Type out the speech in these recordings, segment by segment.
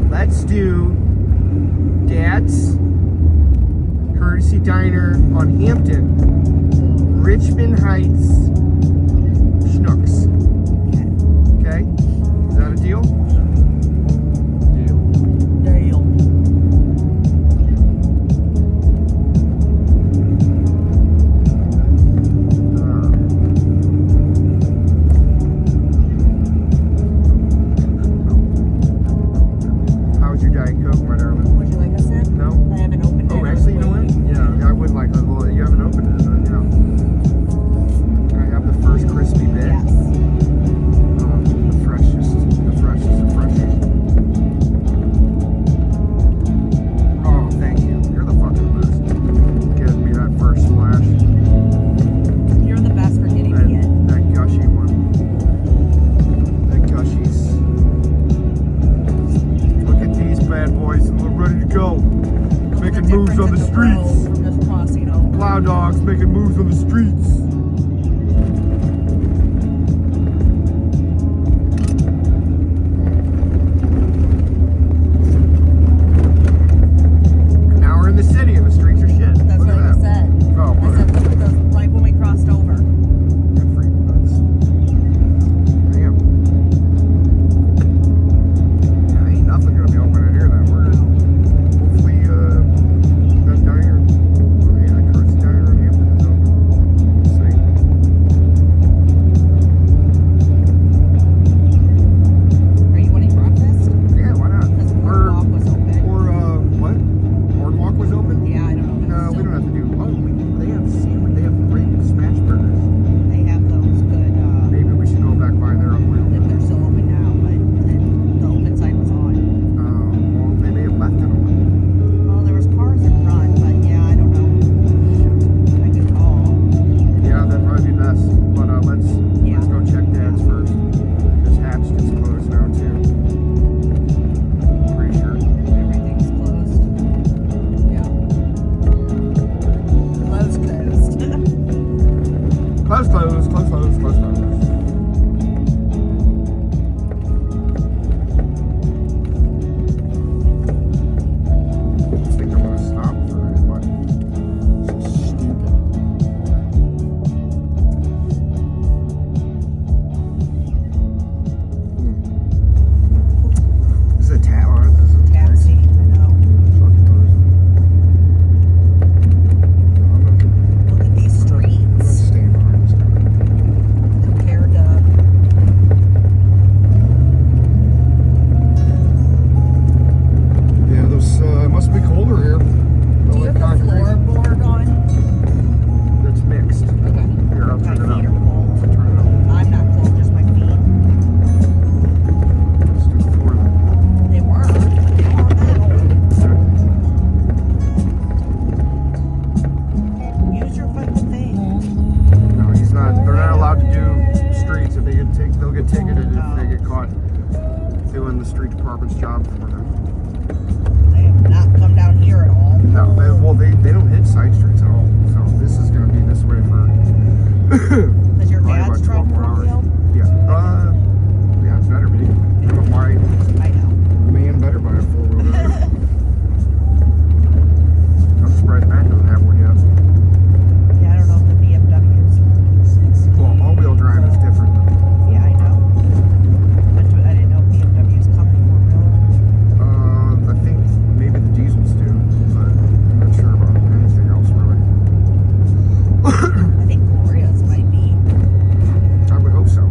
Let's do Dad's Courtesy Diner on Hampton, Richmond Heights, Schnucks. Okay? Is that a deal? Dogs making moves on the streets. Now we're in the city and the streets are shit. That's what I said. Oh, I said right when we crossed over. Good for you. Damn. Yeah, ain't nothing gonna be open in here then. We're hopefully that diner. Close. I think I'm gonna stop for anybody. This is stupid. This is a tab on it. This is a Taxi, I know. Look at these streets. Compared to yeah, those must be colder here. do you have the floorboard on? It's mixed. Okay. Here, I'll My turn it feet up. are cold. I'll turn it up. I'm not cold, just my feet. Let's do the floor then. They were. They weren't that old. Use your fucking thing. No, he's not. They're not allowed to do streets. If they get they'll get ticketed if they get caught doing the street department's job for them. They have not come down here at all. No, they don't hit side streets at all. So this is going to be this way for Does your probably dad's about 12 truck more hours. wheel? Yeah. Yeah, it better be. I don't know why I know. man better buy a four-wheel drive. I'm surprised Matt doesn't have one yet. Yeah, I don't know if the BMWs. Well, all-wheel drive is different. Yeah, I know. But I didn't know BMWs come in four-wheel. I think maybe the diesels do, but I'm not sure about anything else really. I think Gloria's might be. I would hope so.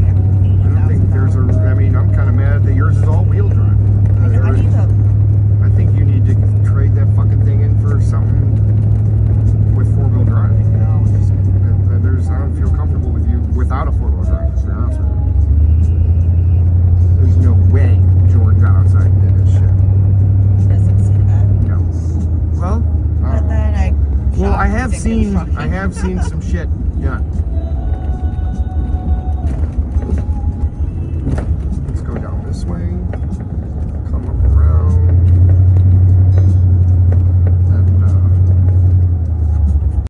Yeah, I don't think there's $80,000. I mean, I'm kind of mad that yours is all-wheel drive. I need a. I think you need to trade that fucking thing in for something with four-wheel drive. No, I don't feel comfortable with you without a four-wheel drive, to be honest with you. There's no way Jordan got outside and did this shit. doesn't see that. No. Well, But then I have seen some shit done.